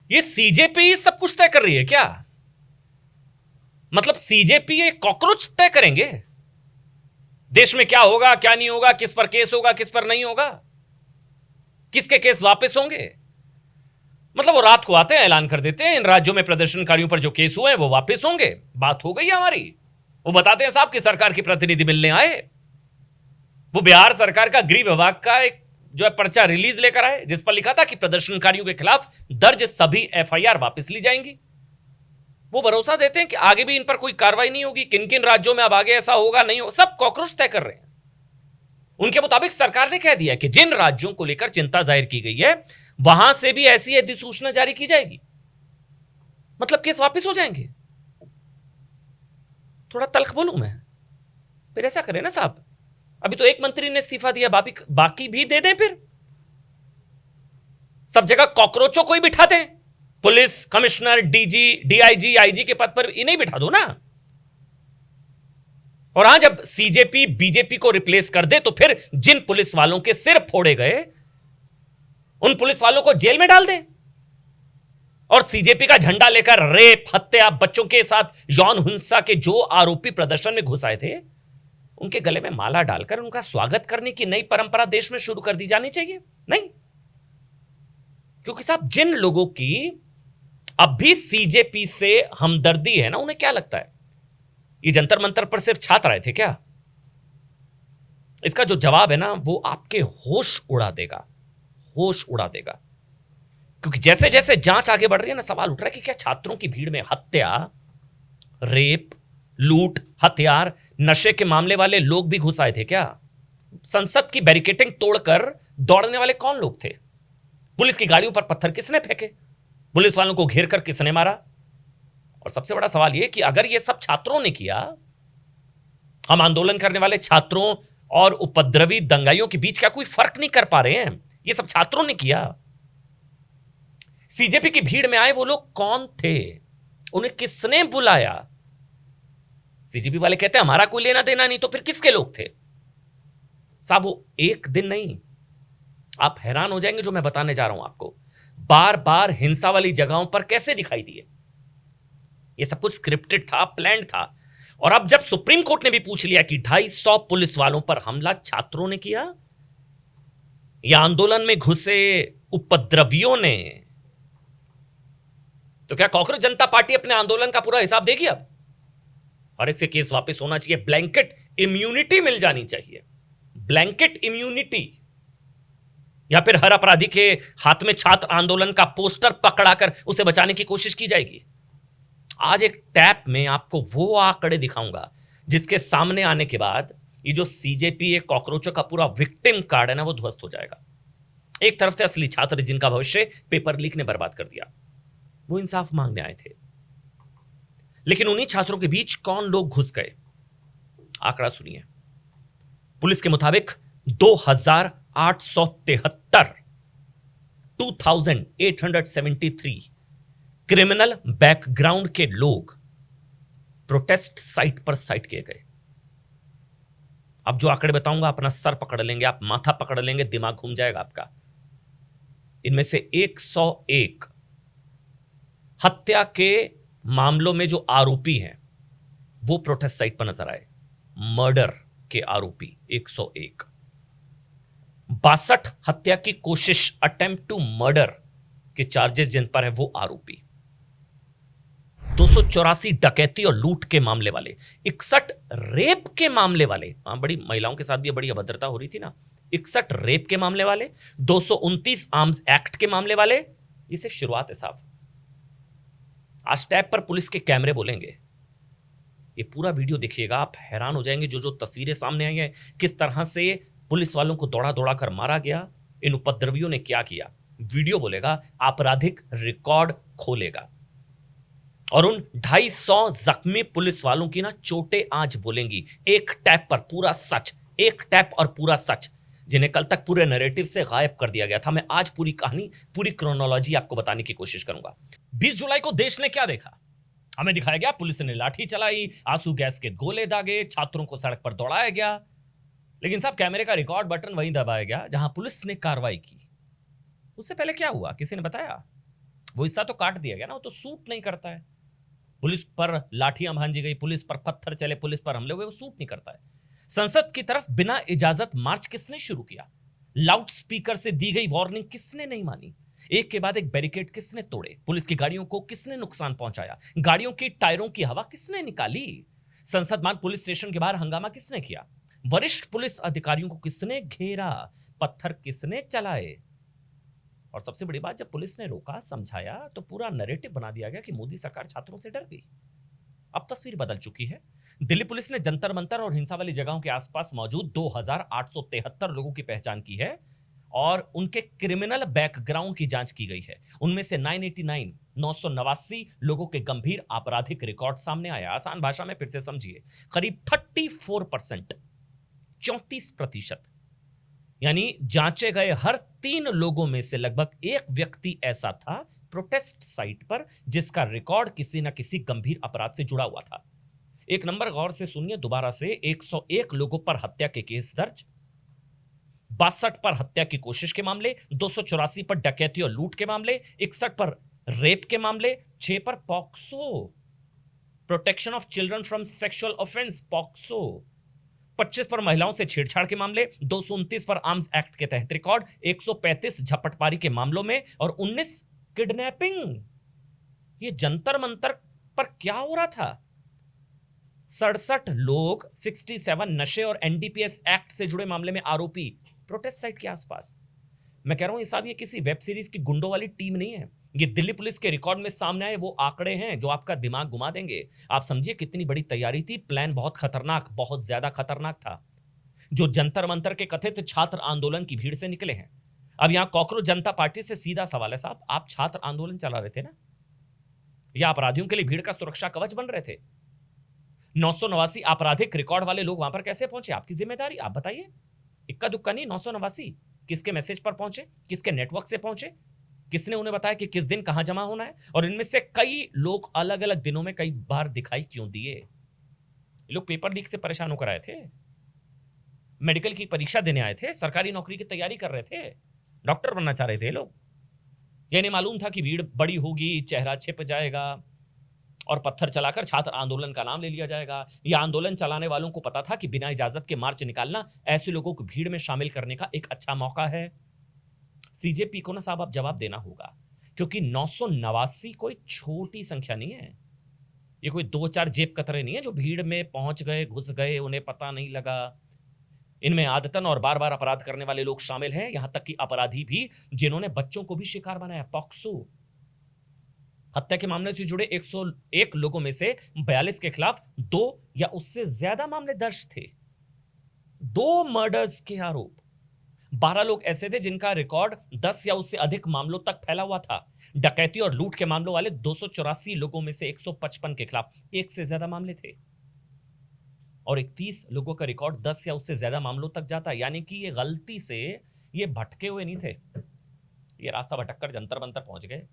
ये सीजेपी सब कुछ तय कर रही है क्या? मतलब सीजेपी ये कॉकरोच तय करेंगे देश में क्या होगा क्या नहीं होगा, किस पर केस होगा किस पर नहीं होगा, किसके केस वापस होंगे? मतलब वो रात को आते हैं, ऐलान कर देते हैं इन राज्यों में प्रदर्शनकारियों पर जो केस हुए हैं वो वापस होंगे, बात हो गई हमारी। वो बताते हैं साहब कि सरकार के प्रतिनिधि मिलने आए, वो बिहार सरकार का गृह विभाग का एक जो है पर्चा रिलीज लेकर आए जिस पर लिखा था कि प्रदर्शनकारियों के खिलाफ दर्ज सभी एफआईआर वापस ली जाएंगी। वो भरोसा देते हैं कि आगे भी इन पर कोई कार्रवाई नहीं होगी, किन किन राज्यों में अब आगे ऐसा होगा नहीं होगा, सब कॉकरोच तय कर रहे हैं। उनके मुताबिक सरकार ने कह दिया कि जिन राज्यों को लेकर चिंता जाहिर की गई है वहां से भी ऐसी अधिसूचना जारी की जाएगी, मतलब केस वापस हो जाएंगे। थोड़ा तल्ख बोलूं मैं? फिर ऐसा करें ना साहब, अभी तो एक मंत्री ने इस्तीफा दिया, बाकी भी दे दें, फिर सब जगह कॉकरोचों को ही बिठा दें, police commissioner DG DIG IG के पद पर इन्हें बिठा दो ना। और हां, जब सीजेपी बीजेपी को रिप्लेस कर दे तो फिर जिन पुलिस वालों के सिर फोड़े गए उन पुलिस वालों को जेल में डाल दे, और सीजेपी का झंडा लेकर रेप हत्या बच्चों के साथ यौन हिंसा के जो आरोपी प्रदर्शन में घुस आए थे उनके गले में माला डालकर उनका स्वागत करने की नई परंपरा देश में शुरू कर दी जानी चाहिए। नहीं, क्योंकि साहब जिन लोगों की अब भी सीजेपी से हमदर्दी है ना, उन्हें क्या लगता है ये जंतर मंतर पर सिर्फ छात्र आए थे क्या? इसका जो जवाब है ना वो आपके होश उड़ा देगा, होश उड़ा देगा। क्योंकि जैसे जैसे जांच आगे बढ़ रही है ना, सवाल उठ रहा है कि क्या छात्रों की भीड़ में हत्या, रेप, लूट, हथियार, नशे के मामले वाले लोग भी घुस आए थे क्या? संसद की बैरिकेडिंग तोड़कर दौड़ने वाले कौन लोग थे? पुलिस की गाड़ियों पर पत्थर किसने फेंके? पुलिस वालों को घेर कर किसने मारा? और सबसे बड़ा सवाल यह कि अगर यह सब छात्रों ने किया, हम आंदोलन करने वाले छात्रों और उपद्रवी दंगाइयों के बीच क्या कोई फर्क नहीं कर पा रहे हैं? यह सब छात्रों ने किया। सीजेपी की भीड़ में आए वो लोग कौन थे? उन्हें किसने बुलाया? सीजेपी वाले कहते हैं हमारा कोई लेना देना नहीं, तो फिर किसके लोग थे? साहब वो एक दिन नहीं, आप हैरान हो जाएंगे जो मैं बताने जा रहा हूं आपको। बार बार हिंसा वाली जगहों पर कैसे दिखाई दिए? ये सब कुछ स्क्रिप्टेड था, प्लान्ड था। और अब जब सुप्रीम कोर्ट ने भी पूछ लिया कि 250 पुलिस वालों पर हमला छात्रों ने किया या आंदोलन में घुसे उपद्रवियों ने, तो क्या कांग्रेस जनता पार्टी अपने आंदोलन का पूरा हिसाब देगी? अब हर एक से केस वापस होना चाहिए, ब्लैंकेट इम्यूनिटी मिल जानी चाहिए, ब्लैंकेट इम्यूनिटी। या फिर हर अपराधी के हाथ में छात्र आंदोलन का पोस्टर पकड़ाकर उसे बचाने की कोशिश की जाएगी। आज एक टैप में आपको वो आंकड़े दिखाऊंगा जिसके सामने आने के बाद ये जो सीजेपी ये कॉकरोचों का पूरा विक्टिम कार्ड है ना वो ध्वस्त हो जाएगा। एक तरफ थे असली छात्र जिनका भविष्य पेपर लीक ने बर्बाद कर दिया, वो इंसाफ मांगने आए थे, लेकिन उन्हीं छात्रों के बीच कौन लोग घुस गए? आंकड़ा सुनिए। पुलिस के मुताबिक 2873 2873 क्रिमिनल बैकग्राउंड के लोग प्रोटेस्ट साइट पर साइट किए गए। अब जो आंकड़े बताऊंगा अपना सर पकड़ लेंगे, आप माथा पकड़ लेंगे, दिमाग घूम जाएगा आपका। इनमें से 101 हत्या के मामलों में जो आरोपी हैं वो प्रोटेस्ट साइट पर नजर आए। मर्डर के आरोपी 101, 62 हत्या की कोशिश अटेम्प्ट टू मर्डर के चार्जेस जिन पर है वो आरोपी, 284 डकैती और लूट के मामले वाले, 61 रेप के मामले वाले, बड़ी महिलाओं के साथ भी बड़ी अभद्रता हो रही थी ना, 61 रेप के मामले वाले, 229 आर्म्स एक्ट के मामले वाले। ये सिर्फ शुरुआत है साहब। आज टैब पर पुलिस के कैमरे बोलेंगे, ये पूरा वीडियो देखिएगा, आप हैरान हो जाएंगे। जो जो तस्वीरें सामने आई हैं, किस तरह से पुलिस वालों को दौड़ा दौड़ा कर मारा गया, इन उपद्रवियों ने क्या किया, वीडियो बोलेगा, आपराधिक रिकॉर्ड खोलेगा। और उन 250 जख्मी पुलिस वालों की ना चोटें आज बोलेंगी, एक टैप पर पूरा सच, एक टैप और पूरा सच, जिन्हें कल तक पूरे नैरेटिव से गायब कर दिया गया था। मैं आज पूरी कहानी, पूरी क्रोनोलॉजी आपको बताने की कोशिश करूंगा। 20 जुलाई को देश ने क्या देखा? हमें दिखाया गया पुलिस ने लाठी चलाई, आंसू गैस के गोले दागे, छात्रों को सड़क पर दौड़ाया गया। लेकिन साहब कैमरे का रिकॉर्ड बटन वहीं दबाया गया जहां पुलिस ने कार्रवाई की। उससे पहले क्या हुआ, किसी ने बताया? वो हिस्सा तो काट दिया गया ना, वो तो सूट नहीं करता है। पुलिस पर लाठियां भांजी गई, पुलिस पर पत्थर चले, पुलिस पर हमले हुए, वो सूट नहीं करता है। संसद की तरफ बिना इजाजत मार्च किसने शुरू किया? लाउड स्पीकर से दी गई वार्निंग किसने नहीं मानी? एक के बाद एक बैरिकेड किसने तोड़े? पुलिस की गाड़ियों को किसने नुकसान पहुंचाया? गाड़ियों की टायरों की हवा किसने निकाली? संसद मान पुलिस स्टेशन के बाहर हंगामा किसने किया? वरिष्ठ पुलिस अधिकारियों को किसने घेरा? पत्थर किसने चलाए? और सबसे बड़ी बात, जब पुलिस ने रोका, समझाया, तो पूरा नैरेटिव बना दिया गया कि मोदी सरकार छात्रों से डर गई। अब तस्वीर बदल चुकी है। दिल्ली पुलिस ने जंतर मंतर और हिंसा वाली जगहों के आसपास मौजूद 2873 लोगों की पहचान की है और उनके क्रिमिनल बैकग्राउंड की जांच की गई है। उनमें से 989 लोगों के गंभीर आपराधिक रिकॉर्ड सामने आया। आसान भाषा में फिर से समझिए, करीब 34%, 34%, यानी जांचे गए हर 3 लोगों में से लगभग एक व्यक्ति ऐसा था प्रोटेस्ट साइट पर जिसका रिकॉर्ड किसी न किसी गंभीर अपराध से जुड़ा हुआ था। एक नंबर गौर से सुनिए दोबारा से, 101 लोगों पर हत्या के केस दर्ज, 62 पर हत्या की कोशिश के मामले, 284 पर डकैती और लूट के मामले, 61 पर रेप के मामले, 6 पर POCSO, protection of children from sexual offence POCSO, 25 पर महिलाओं से छेड़छाड़ के मामले, 229 पर आर्म्स एक्ट के तहत रिकॉर्ड, 135 झपटमारी के मामलों में और 19 किडनैपिंग। ये जंतर मंतर पर क्या हो रहा था? 67 लोग, 67 नशे और एनडीपीएस एक्ट से जुड़े मामले में आरोपी प्रोटेस्ट साइट के आसपास। मैं कह रहा हूं, ये साहब, ये किसी वेब सीरीज की गुंडों वाली टीम नहीं है। ये दिल्ली पुलिस के रिकॉर्ड में सामने आए वो आंकड़े हैं जो आपका दिमाग घुमा देंगे। आप समझिए कितनी बड़ी तैयारी थी, प्लान बहुत खतरनाक, बहुत ज्यादा खतरनाक था। जो जंतर मंतर के कथित छात्र आंदोलन की भीड़ से निकले हैं। अब यहां कॉकरोच जनता पार्टी से सीधा सवाल है, साहब, आप छात्र आंदोलन चला रहे थे ना, या अपराधियों के लिए भीड़ का सुरक्षा कवच बन रहे थे? 989 आपराधिक रिकॉर्ड वाले लोग वहां पर कैसे पहुंचे? आपकी जिम्मेदारी, आप बताइए। इक्का दुक्का नहीं, 989 किसके मैसेज पर पहुंचे, किसके नेटवर्क से पहुंचे, किसने उन्हें बताया कि किस दिन कहां जमा होना है? और इनमें से कई लोग अलग अलग दिनों में कई बार दिखाई क्यों दिए? ये लोग पेपर लीक से परेशान होकर आए थे, मेडिकल की परीक्षा देने आए थे, सरकारी नौकरी की तैयारी कर रहे थे, डॉक्टर बनना चाह रहे थे लोग। ये नहीं मालूम था कि भीड़ बड़ी होगी, चेहरा छिप जाएगा और पत्थर चलाकर छात्र आंदोलन का नाम ले लिया जाएगा। यह आंदोलन चलाने वालों को पता था कि बिना इजाजत के मार्च निकालना ऐसे लोगों को भीड़ में शामिल करने का एक अच्छा मौका है। सीजेपी को ना साहब अब जवाब देना होगा, क्योंकि 989 कोई छोटी संख्या नहीं है। ये कोई 2-4 जेब कतरे नहीं है जो भीड़ में पहुंच गए, घुस गए, उन्हें पता नहीं लगा। इनमें आदतन और बार बार अपराध करने वाले लोग शामिल हैं, यहां तक कि अपराधी भी जिन्होंने बच्चों को भी शिकार बनाया। पॉक्सो हत्या के मामले से जुड़े 101 लोगों में से 42 के खिलाफ 2 या उससे ज्यादा मामले दर्ज थे। 2 मर्डर्स के आरोप। 12 लोग ऐसे थे जिनका रिकॉर्ड 10 या उससे अधिक मामलों तक फैला हुआ था। डकैती और लूट के मामलों वाले 284 लोगों में से 155 के खिलाफ एक से ज्यादा मामले थे और 31 लोगों का रिकॉर्ड 10 या उससे ज्यादा मामलों तक जाता। यानी कि ये गलती से ये भटके हुए नहीं थे, ये रास्ता भटककर जंतर मंतर पहुंच गए।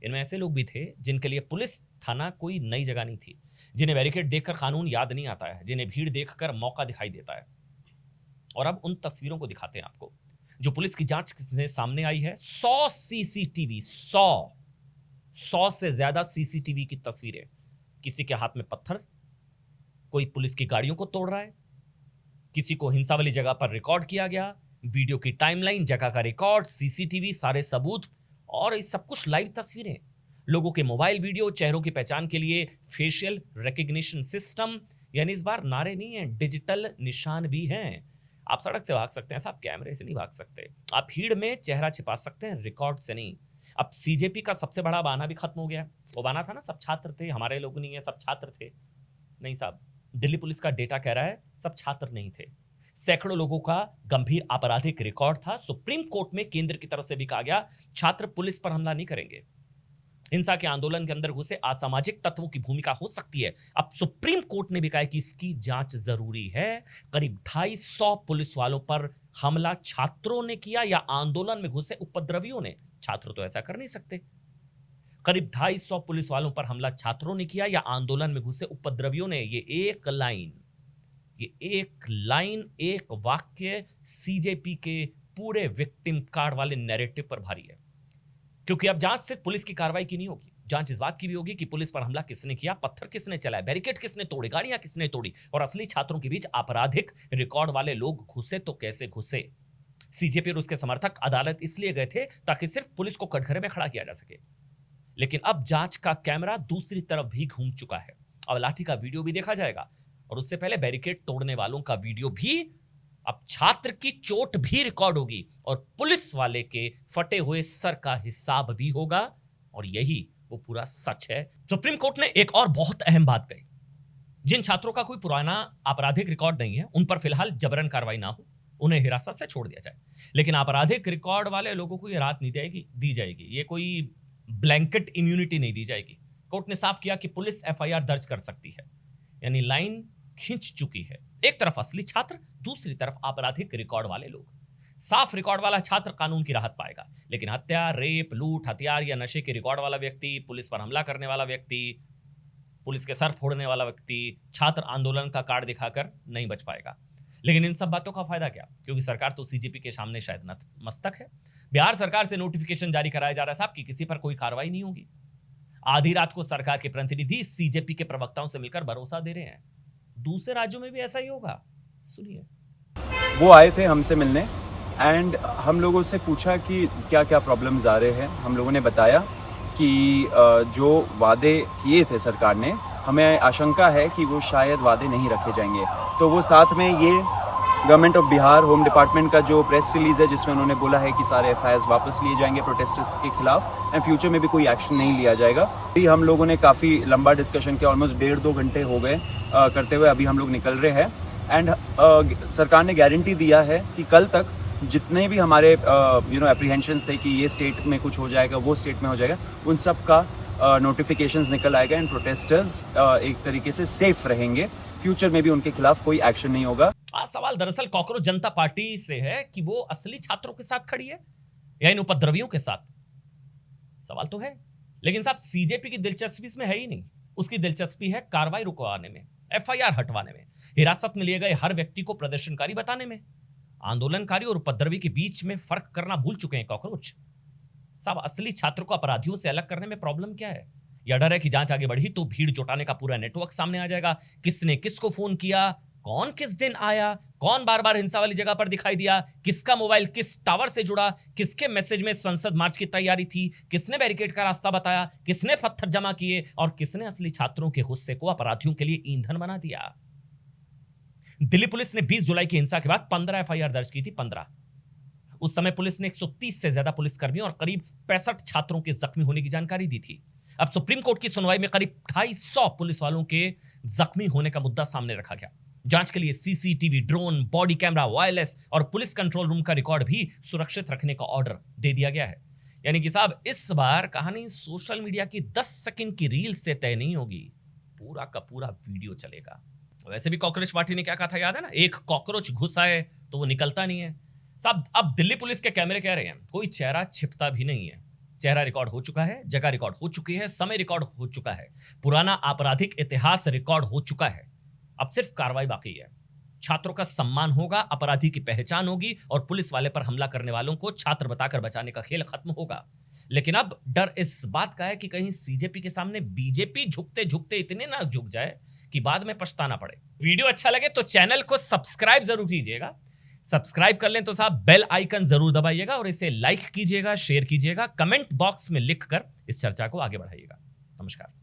इनमें ऐसे लोग भी थे जिनके लिए पुलिस थाना कोई नई जगह नहीं थी, जिन्हें बैरिकेड देखकर कानून याद नहीं आता है, जिन्हें भीड़ देखकर मौका दिखाई देता है। और अब उन तस्वीरों को दिखाते हैं आपको जो पुलिस की जांच में सामने आई है। 100 सीसीटीवी, 100 से ज्यादा सीसीटीवी की तस्वीरें। किसी के हाथ में पत्थर, कोई पुलिस की गाड़ियों को तोड़ रहा है, किसी को हिंसा वाली जगह पर रिकॉर्ड किया गया, वीडियो की टाइमलाइन, जगह का रिकॉर्ड, सीसीटीवी, सारे सबूत और ये सब कुछ लाइव तस्वीरें। लोगों के मोबाइल वीडियो, चेहरों की पहचान के लिए फेशियल रिकग्निशन सिस्टम, यानी इस बार नारे नहीं है, डिजिटल निशान भी हैं। आप सड़क से भाग सकते हैं साहब, कैमरे से नहीं भाग सकते। आप भीड़ में चेहरा छिपा सकते हैं, रिकॉर्ड से नहीं। अब सीजेपी का सबसे बड़ा बहाना भी खत्म हो गया। वो बहाना था ना, सब छात्र थे, हमारे लोग नहीं है, सब छात्र थे। नहीं साहब, दिल्ली पुलिस का डेटा कह रहा है सब छात्र नहीं थे। सैकड़ों लोगों का गंभीर आपराधिक रिकॉर्ड था। सुप्रीम कोर्ट में केंद्र की तरफ से भी कहा गया छात्र पुलिस पर हमला नहीं करेंगे। हिंसा के आंदोलन के अंदर घुसे असामाजिक तत्वों की भूमिका हो सकती है। अब सुप्रीम कोर्ट ने भी कहा कि इसकी जांच जरूरी है। करीब 250 पुलिस वालों पर हमला छात्रों ने किया या आंदोलन में घुसे उपद्रवियों ने? छात्र तो ऐसा कर नहीं सकते। करीब 250 पुलिस वालों पर हमला छात्रों ने किया या आंदोलन में घुसे उपद्रवियों ने। ये एक लाइन, एक वाक्य सीजेपी के पूरे विक्टिम कार्ड वाले नैरेटिव पर भारी है। क्योंकि अब जांच सिर्फ पुलिस की कार्रवाई की नहीं होगी, जांच इस बात की भी होगी कि पुलिस पर हमला किसने किया, पत्थर किसने चलाए, बैरिकेड किसने तोड़े, गाड़ियां किसने तोड़ी, और असली छात्रों के बीच आपराधिक रिकॉर्ड वाले लोग घुसे तो कैसे घुसे। सीजेपी और उसके समर्थक अदालत इसलिए गए थे ताकि सिर्फ पुलिस को कटघरे में खड़ा किया जा सके, लेकिन अब जांच का कैमरा दूसरी तरफ भी घूम चुका है। अब लाठी का वीडियो भी देखा जाएगा, और उससे पहले बैरिकेड तोड़ने वालों का वीडियो भी, अब छात्र की चोट भी रिकॉर्ड होगी, और पुलिस वाले के फटे हुए सर का हिसाब भी होगा, और यही वो पूरा सच है। सुप्रीम कोर्ट ने एक और बहुत अहम बात कही, जिन छात्रों का कोई पुराना आपराधिक रिकॉर्ड नहीं है उन पर फिलहाल जबरन कार्रवाई ना हो, उन्हें हिरासत से छोड़ दिया जाए, लेकिन आपराधिक रिकॉर्ड वाले लोगों को यह राहत नहीं दी जाएगी, ये कोई ब्लैंकेट इम्यूनिटी नहीं दी जाएगी। कोर्ट ने साफ किया कि पुलिस एफआईआर दर्ज कर सकती है, यानी लाइन खींच चुकी है। एक तरफ असली छात्र, दूसरी तरफ आपराधिक रिकॉर्ड वाले लोग। साफ रिकॉर्ड वाला छात्र कानून की राहत पाएगा, लेकिन हत्या, रेप, लूट, हथियार या नशे के रिकॉर्ड वाला व्यक्ति, पुलिस पर हमला करने वाला व्यक्ति, पुलिस के सर फोड़ने वाला व्यक्ति छात्र आंदोलन का कार्ड दिखाकर नहीं बच पाएगा। लेकिन इन सब बातों का फायदा क्या, क्योंकि सरकार तो सीजेपी के सामने शायद नतमस्तक है। बिहार सरकार से नोटिफिकेशन जारी कराया जा रहा है साहब कि किसी पर कोई कार्रवाई नहीं होगी। आधी रात को सरकार के प्रतिनिधि सीजेपी के प्रवक्ताओं से मिलकर भरोसा दे रहे हैं। दूसरे राज्यों में भी ऐसा ही होगा, सुनिए। वो आए थे हमसे मिलने एंड हम लोगों से पूछा कि क्या क्या प्रॉब्लम्स आ रहे हैं। हम लोगों ने बताया कि जो वादे किए थे सरकार ने, हमें आशंका है कि वो शायद वादे नहीं रखे जाएंगे। तो वो साथ में ये government of Bihar home department का जो प्रेस रिलीज है जिसमें उन्होंने बोला है कि सारे एफआईआर्स वापस लिए जाएंगे प्रोटेस्टर्स के खिलाफ एंड फ्यूचर में भी कोई एक्शन नहीं लिया जाएगा। अभी हम लोगों ने काफ़ी लंबा डिस्कशन किया, ऑलमोस्ट 1.5-2 घंटे हो गए करते हुए। अभी हम लोग निकल रहे हैं एंड सरकार ने गारंटी दिया है कि कल तक जितने भी हमारे एप्रीहेंशंस थे कि ये स्टेट में कुछ हो जाएगा, वो स्टेट में हो जाएगा, उन सब का नोटिफिकेशंस निकल आएगा एंड प्रोटेस्टर्स एक तरीके से सेफ रहेंगे। फ्यूचर में भी उनके खिलाफ कोई एक्शन नहीं होगा। सवाल दरअसल कॉकरोच जनता पार्टी से है कि वो असली छात्रों के साथ खड़ी है या इन उपद्रवियों के साथ। सवाल तो है, लेकिन साहब सीजेपी की दिलचस्पी इसमें है ही नहीं। उसकी दिलचस्पी है कार्रवाई रुकवाने में, एफआईआर हटवाने में, हिरासत में लिए गए हर व्यक्ति को प्रदर्शनकारी बताने में। आंदोलनकारी और उपद्रवी के बीच में फर्क करना भूल चुके हैं कॉकरोच साहब। असली छात्रों को अपराधियों से अलग करने में प्रॉब्लम क्या है? या डर है कि जांच आगे बढ़ी तो भीड़ जुटाने का पूरा नेटवर्क सामने आ जाएगा, किसने किसको फोन किया, कौन किस दिन आया, कौन बार बार हिंसा वाली जगह पर दिखाई दिया, किसका मोबाइल किस टावर से जुड़ा, किसके मैसेज में संसद मार्च की तैयारी थी, किसने बैरिकेड का रास्ता बताया, किसने पत्थर जमा किए, और किसने असली छात्रों के गुस्से को अपराधियों के लिए ईंधन बना दिया। दिल्ली पुलिस ने 20 जुलाई की हिंसा के बाद 15 एफआईआर दर्ज की थी। 15 उस समय पुलिस ने 130 से ज्यादा पुलिसकर्मियों और करीब 65 छात्रों के जख्मी होने की जानकारी दी थी। अब सुप्रीम कोर्ट की सुनवाई में करीब 250 पुलिस वालों के जख्मी होने का मुद्दा सामने रखा गया। जांच के लिए CCTV, drone, body camera, wireless और पुलिस कंट्रोल रूम का रिकॉर्ड भी सुरक्षित रखने का ऑर्डर दे दिया गया है। यानी कि साहब इस बार कहानी सोशल मीडिया की 10 सेकंड की रील से तय नहीं होगी, पूरा का पूरा वीडियो चलेगा। वैसे भी कॉकरोच पार्टी ने क्या कहा था याद है ना, एक कॉकरोच घुस आए तो वो निकलता नहीं है साहब। अब दिल्ली पुलिस के कैमरे कह रहे हैं कोई चेहरा छिपता भी नहीं है। चेहरा रिकॉर्ड हो चुका है, जगह रिकॉर्ड हो चुकी है, समय रिकॉर्ड हो चुका है, पुराना आपराधिक इतिहास रिकॉर्ड हो चुका है। अब सिर्फ कार्रवाई बाकी है। छात्रों का सम्मान होगा, अपराधी की पहचान होगी और पुलिस वाले पर हमला करने वालों को छात्र बताकर बचाने का खेल खत्म होगा। लेकिन अब डर इस बात का है कि कहीं सीजेपी के सामने बीजेपी झुकते झुकते इतने ना झुक जाए कि बाद में पछताना पड़े। वीडियो अच्छा लगे तो चैनल को सब्सक्राइब जरूर कीजिएगा। सब्सक्राइब कर लें तो साहब बेल आइकन जरूर दबाइएगा और इसे लाइक कीजिएगा, शेयर कीजिएगा, कमेंट बॉक्स में लिखकर इस चर्चा को आगे बढ़ाइएगा। नमस्कार।